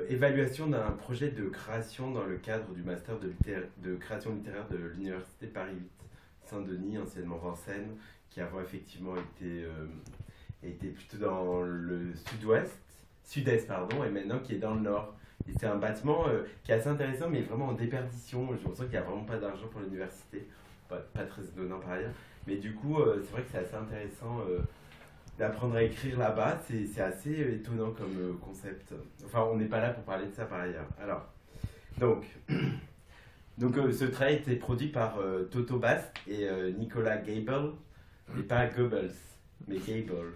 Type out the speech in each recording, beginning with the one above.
Évaluation d'un projet de création dans le cadre du master de création littéraire de l'Université Paris 8 Saint-Denis, anciennement Vincennes, qui avant effectivement était plutôt dans le sud-est, pardon, et maintenant qui est dans le nord. Et c'est un bâtiment qui est assez intéressant, mais vraiment en déperdition. Je sens qu'il n'y a vraiment pas d'argent pour l'université, pas très étonnant par ailleurs. Mais du coup, c'est vrai que c'est assez intéressant d'apprendre à écrire là-bas. C'est assez étonnant comme concept. Enfin, on n'est pas là pour parler de ça par ailleurs. Alors, donc, ce trait a été produit par Toto Bast et Nicolas Gable, et pas Goebbels, mais Gable.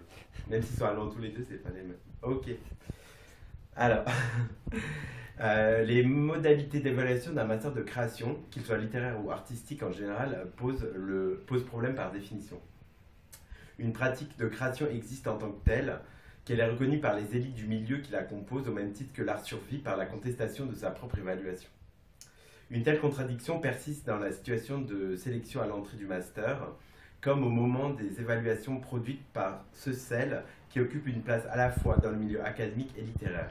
Même s'ils sont allemands tous les deux, c'est pas les mêmes. Ok. Alors, les modalités d'évaluation d'un master de création, qu'il soit littéraire ou artistique en général, posent problème par définition. Une pratique de création existe en tant que telle, qu'elle est reconnue par les élites du milieu qui la composent au même titre que l'art survit par la contestation de sa propre évaluation. Une telle contradiction persiste dans la situation de sélection à l'entrée du master, comme au moment des évaluations produites par celles qui occupent une place à la fois dans le milieu académique et littéraire.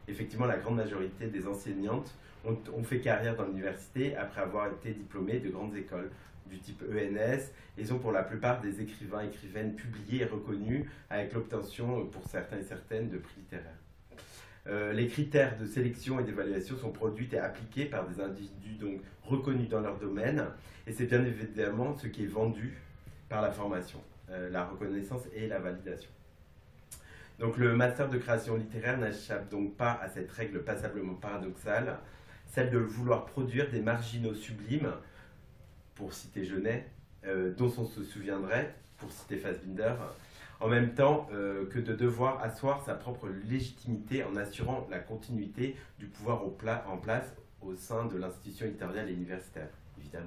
Effectivement, la grande majorité des enseignantes ont fait carrière dans l'université après avoir été diplômées de grandes écoles du type ENS et sont pour la plupart des écrivains et écrivaines publiés et reconnus avec l'obtention pour certains et certaines de prix littéraires. Les critères de sélection et d'évaluation sont produits et appliqués par des individus donc reconnus dans leur domaine et c'est bien évidemment ce qui est vendu par la formation, la reconnaissance et la validation. Donc le master de création littéraire n'échappe donc pas à cette règle passablement paradoxale, celle de vouloir produire des marginaux sublimes, pour citer Genet, dont on se souviendrait, pour citer Fassbinder, en même temps que de devoir asseoir sa propre légitimité en assurant la continuité du pouvoir en place au sein de l'institution éditoriale et universitaire, évidemment.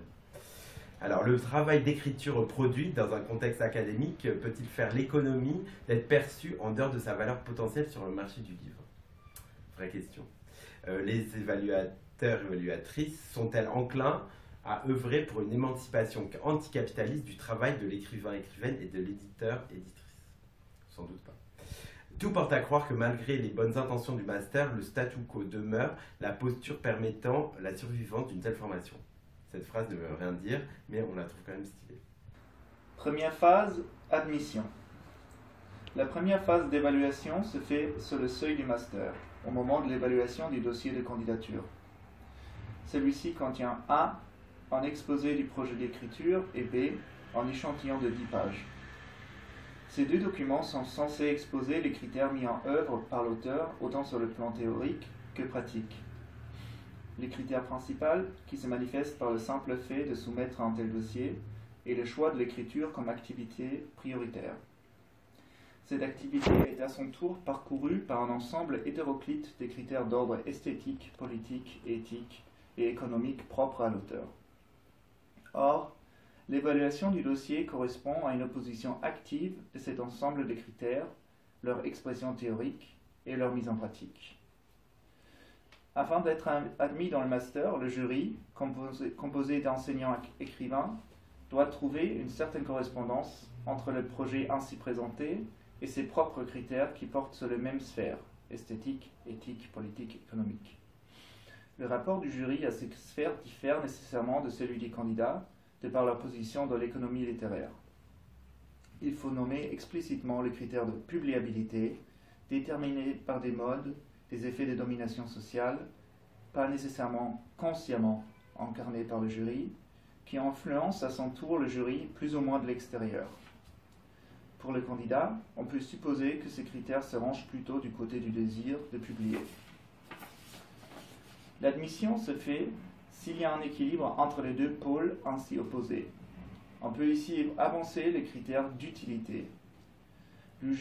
Alors, le travail d'écriture produit dans un contexte académique peut-il faire l'économie d'être perçu en dehors de sa valeur potentielle sur le marché du livre? Vraie question. Les évaluateurs et évaluatrices sont-elles enclins à œuvrer pour une émancipation anticapitaliste du travail de l'écrivain-écrivaine et de l'éditeur-éditrice? Sans doute pas. Tout porte à croire que malgré les bonnes intentions du master, le statu quo demeure la posture permettant la survivance d'une telle formation. Cette phrase ne veut rien dire, mais on la trouve quand même stylée. Première phase, admission. La première phase d'évaluation se fait sur le seuil du master, au moment de l'évaluation du dossier de candidature. Celui-ci contient A, un exposé du projet d'écriture, et B, un échantillon de 10 pages. Ces deux documents sont censés exposer les critères mis en œuvre par l'auteur, autant sur le plan théorique que pratique. Les critères principaux qui se manifestent par le simple fait de soumettre un tel dossier et le choix de l'écriture comme activité prioritaire. Cette activité est à son tour parcourue par un ensemble hétéroclite des critères d'ordre esthétique, politique, éthique et économique propres à l'auteur. Or, l'évaluation du dossier correspond à une opposition active de cet ensemble de critères, leur expression théorique et leur mise en pratique. Afin d'être admis dans le master, le jury, composé d'enseignants-écrivains, doit trouver une certaine correspondance entre le projet ainsi présenté et ses propres critères qui portent sur les mêmes sphères, esthétique, éthique, politique, économique. Le rapport du jury à ces sphères diffère nécessairement de celui des candidats, de par leur position dans l'économie littéraire. Il faut nommer explicitement les critères de publiabilité, déterminés par des modes, des effets de domination sociale, pas nécessairement consciemment incarnés par le jury, qui influencent à son tour le jury plus ou moins de l'extérieur. Pour le candidat, on peut supposer que ces critères se rangent plutôt du côté du désir de publier. L'admission se fait s'il y a un équilibre entre les deux pôles ainsi opposés. On peut ici avancer les critères d'utilité. Le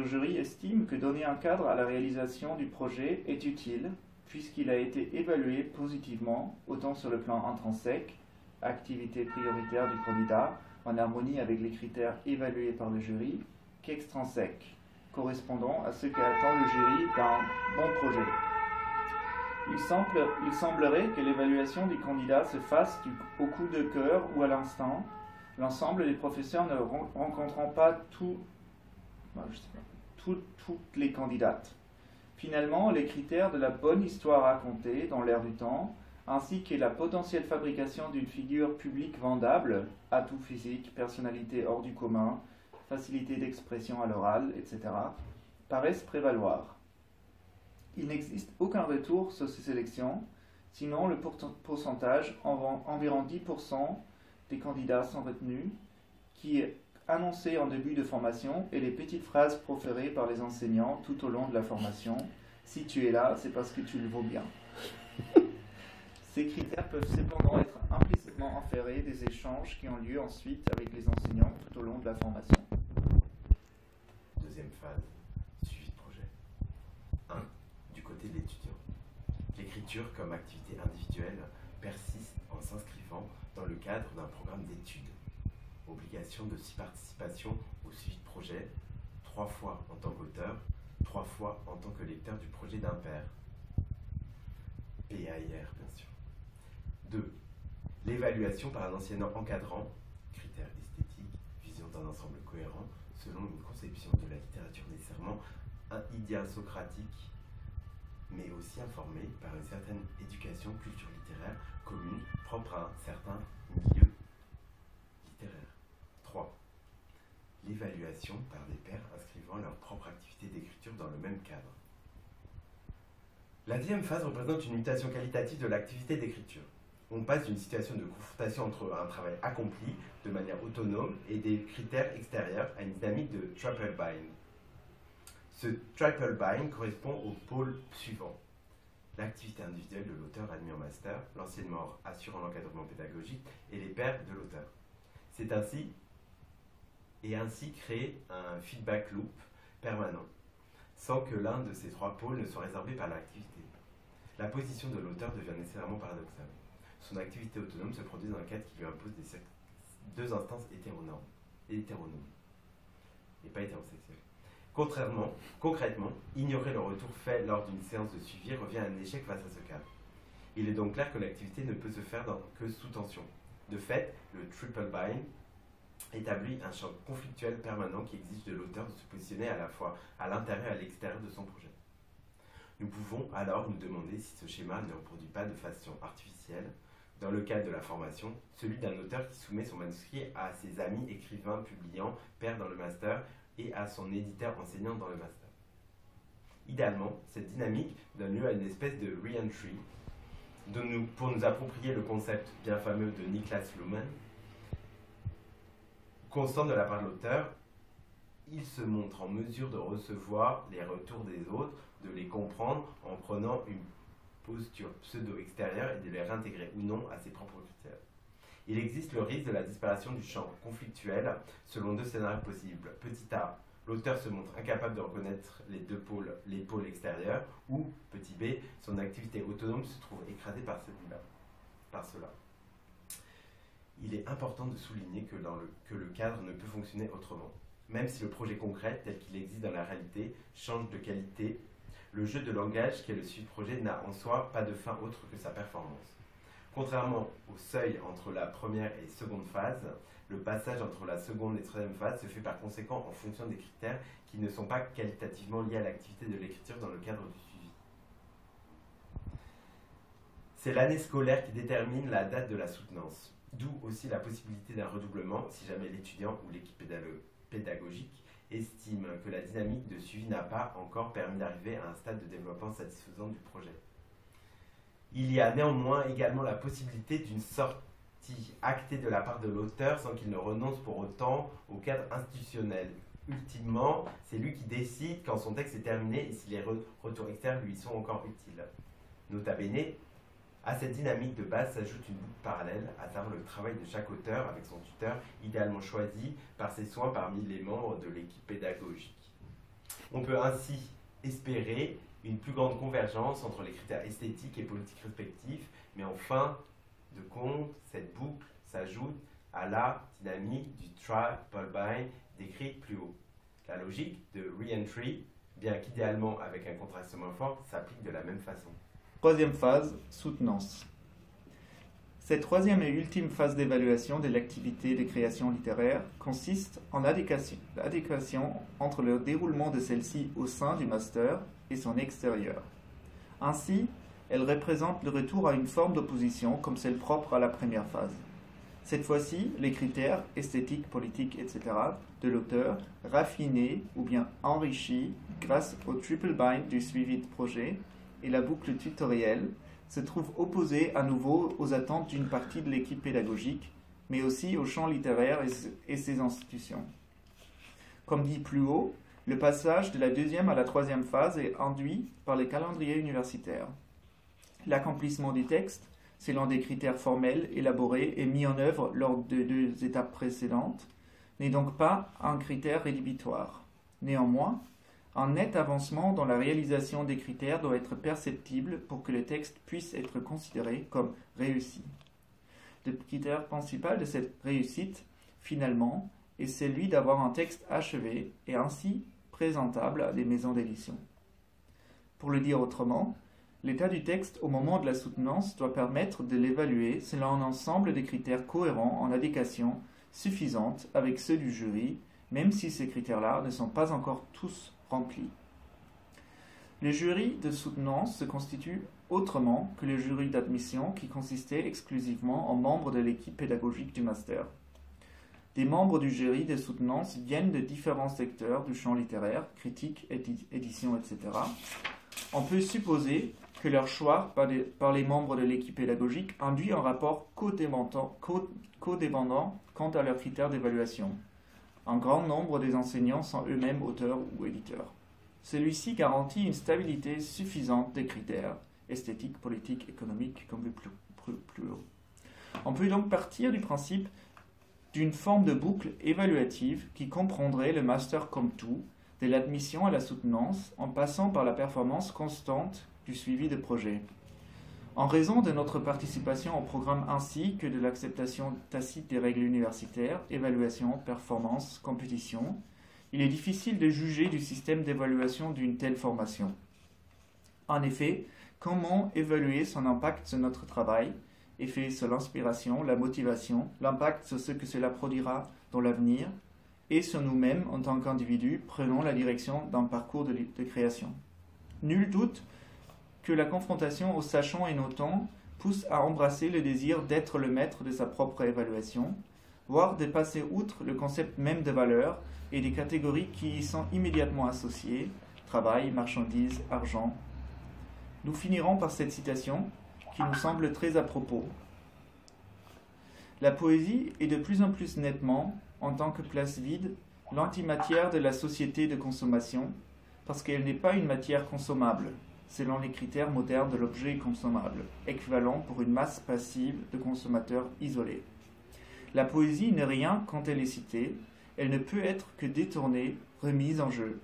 jury estime que donner un cadre à la réalisation du projet est utile, puisqu'il a été évalué positivement, autant sur le plan intrinsèque, activité prioritaire du candidat, en harmonie avec les critères évalués par le jury, qu'extrinsèque, correspondant à ce qu'attend le jury d'un bon projet. Il semblerait que l'évaluation du candidat se fasse au coup de cœur ou à l'instant, l'ensemble des professeurs ne rencontrant pas toutes les candidates, Finalement, les critères de la bonne histoire racontée dans l'air du temps, ainsi que la potentielle fabrication d'une figure publique vendable, atout physique, personnalité hors du commun, facilité d'expression à l'oral, etc., paraissent prévaloir. Il n'existe aucun retour sur ces sélections, sinon le pourcentage, environ 10% des candidats sont retenus, qui est annoncé en début de formation, et les petites phrases proférées par les enseignants tout au long de la formation. Si tu es là, c'est parce que tu le vaux bien. Ces critères peuvent cependant être implicitement inférés des échanges qui ont lieu ensuite avec les enseignants tout au long de la formation. Deuxième phase, suivi de projet. 1. Du côté de l'étudiant. L'écriture comme activité individuelle persiste en s'inscrivant dans le cadre d'un programme d'études. Obligation de participation au suivi de projet, 3 fois en tant qu'auteur, 3 fois en tant que lecteur du projet d'un pair. PAIR, bien sûr. 2. L'évaluation par un enseignant encadrant, critères esthétiques, vision d'un ensemble cohérent, selon une conception de la littérature nécessairement idéal-socratique, mais aussi informée par une certaine éducation, culture littéraire commune, propre à un certain milieu littéraire. 3. L'évaluation par des pairs inscrivant leur propre activité d'écriture dans le même cadre. La deuxième phase représente une mutation qualitative de l'activité d'écriture. On passe d'une situation de confrontation entre un travail accompli de manière autonome et des critères extérieurs à une dynamique de triple bind. Ce triple bind correspond au pôle suivant. L'activité individuelle de l'auteur admis en master, l'enseignement assurant l'encadrement pédagogique et les pairs de l'auteur. C'est ainsi créer un feedback loop permanent, sans que l'un de ces 3 pôles ne soit réservé par l'activité. La position de l'auteur devient nécessairement paradoxale. Son activité autonome se produit dans un cadre qui lui impose 2 instances hétéronomes et pas hétérosexuelles. Concrètement, ignorer le retour fait lors d'une séance de suivi revient à un échec face à ce cadre. Il est donc clair que l'activité ne peut se faire que sous tension. De fait, le triple bind établit un champ conflictuel permanent qui exige de l'auteur de se positionner à la fois à l'intérieur et à l'extérieur de son projet. Nous pouvons alors nous demander si ce schéma ne reproduit pas de façon artificielle, dans le cadre de la formation, celui d'un auteur qui soumet son manuscrit à ses amis écrivains publiants, pairs dans le master, et à son éditeur enseignant dans le master. Idéalement, cette dynamique donne lieu à une espèce de re-entry, pour nous approprier le concept bien fameux de Niklas Luhmann, constant de la part de l'auteur, il se montre en mesure de recevoir les retours des autres, de les comprendre en prenant une posture pseudo-extérieure et de les réintégrer ou non à ses propres critères. Il existe le risque de la disparition du champ conflictuel selon 2 scénarios possibles. Petit a, l'auteur se montre incapable de reconnaître les pôles extérieurs, ou petit b, son activité autonome se trouve écrasée par cela. Il est important de souligner que le cadre ne peut fonctionner autrement. Même si le projet concret, tel qu'il existe dans la réalité, change de qualité, le jeu de langage qui est le suivi de projet n'a en soi pas de fin autre que sa performance. Contrairement au seuil entre la première et seconde phase, le passage entre la seconde et troisième phase se fait par conséquent en fonction des critères qui ne sont pas qualitativement liés à l'activité de l'écriture dans le cadre du suivi. C'est l'année scolaire qui détermine la date de la soutenance, d'où aussi la possibilité d'un redoublement si jamais l'étudiant ou l'équipe pédagogique estime que la dynamique de suivi n'a pas encore permis d'arriver à un stade de développement satisfaisant du projet. Il y a néanmoins également la possibilité d'une sortie actée de la part de l'auteur sans qu'il ne renonce pour autant au cadre institutionnel. Ultimement, c'est lui qui décide quand son texte est terminé et si les retours externes lui sont encore utiles. Nota bene, à cette dynamique de base s'ajoute une boucle parallèle, à savoir le travail de chaque auteur avec son tuteur, idéalement choisi par ses soins parmi les membres de l'équipe pédagogique. On peut ainsi espérer une plus grande convergence entre les critères esthétiques et politiques respectifs, mais en fin de compte, cette boucle s'ajoute à la dynamique du triple bind décrite plus haut. La logique de re-entry, bien qu'idéalement avec un contrastement fort, s'applique de la même façon. Troisième phase, soutenance. Cette troisième et ultime phase d'évaluation de l'activité de création littéraire consiste en l'adéquation entre le déroulement de celle-ci au sein du master et et son extérieur. Ainsi, elle représente le retour à une forme d'opposition comme celle propre à la première phase. Cette fois-ci, les critères esthétiques, politiques, etc. de l'auteur, raffinés ou bien enrichis grâce au triple bind du suivi de projet et la boucle tutorielle, se trouvent opposés à nouveau aux attentes d'une partie de l'équipe pédagogique, mais aussi au champ littéraire et ses institutions. Comme dit plus haut, le passage de la deuxième à la troisième phase est induit par les calendriers universitaires. L'accomplissement du texte, selon des critères formels élaborés et mis en œuvre lors de deux étapes précédentes, n'est donc pas un critère rédhibitoire. Néanmoins, un net avancement dans la réalisation des critères doit être perceptible pour que le texte puisse être considéré comme réussi. Le critère principal de cette réussite, finalement, est celui d'avoir un texte achevé et ainsi présentable à des maisons d'édition. Pour le dire autrement, l'état du texte au moment de la soutenance doit permettre de l'évaluer selon un ensemble de critères cohérents en adéquation suffisante avec ceux du jury, même si ces critères-là ne sont pas encore tous remplis. Le jury de soutenance se constitue autrement que le jury d'admission qui consistait exclusivement en membres de l'équipe pédagogique du master. Des membres du jury de soutenance viennent de différents secteurs du champ littéraire, critique, édition, etc. On peut supposer que leur choix par les membres de l'équipe pédagogique induit un rapport codépendant quant à leurs critères d'évaluation. Un grand nombre des enseignants sont eux-mêmes auteurs ou éditeurs. Celui-ci garantit une stabilité suffisante des critères esthétiques, politiques, économiques, comme vu plus haut. On peut donc partir du principe d'une forme de boucle évaluative qui comprendrait le master comme tout, de l'admission à la soutenance, en passant par la performance constante du suivi de projet. En raison de notre participation au programme ainsi que de l'acceptation tacite des règles universitaires, évaluation, performance, compétition, il est difficile de juger du système d'évaluation d'une telle formation. En effet, comment évaluer son impact sur notre travail, effet sur l'inspiration, la motivation, l'impact sur ce que cela produira dans l'avenir, et sur nous-mêmes en tant qu'individus prenant la direction d'un parcours de création. Nul doute que la confrontation aux sachants et notants pousse à embrasser le désir d'être le maître de sa propre évaluation, voire de passer outre le concept même de valeur et des catégories qui y sont immédiatement associées, travail, marchandises, argent. Nous finirons par cette citation qui nous semble très à propos. La poésie est de plus en plus nettement, en tant que place vide, l'antimatière de la société de consommation, parce qu'elle n'est pas une matière consommable, selon les critères modernes de l'objet consommable, équivalent pour une masse passive de consommateurs isolés. La poésie n'est rien quand elle est citée, elle ne peut être que détournée, remise en jeu.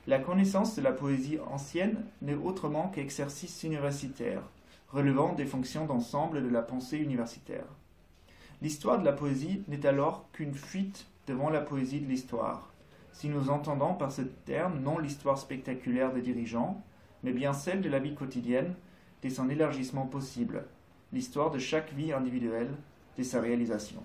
La connaissance de la poésie ancienne n'est autrement qu'exercice universitaire, relevant des fonctions d'ensemble de la pensée universitaire. L'histoire de la poésie n'est alors qu'une fuite devant la poésie de l'histoire, si nous entendons par ce terme non l'histoire spectaculaire des dirigeants, mais bien celle de la vie quotidienne, de son élargissement possible, l'histoire de chaque vie individuelle, de sa réalisation.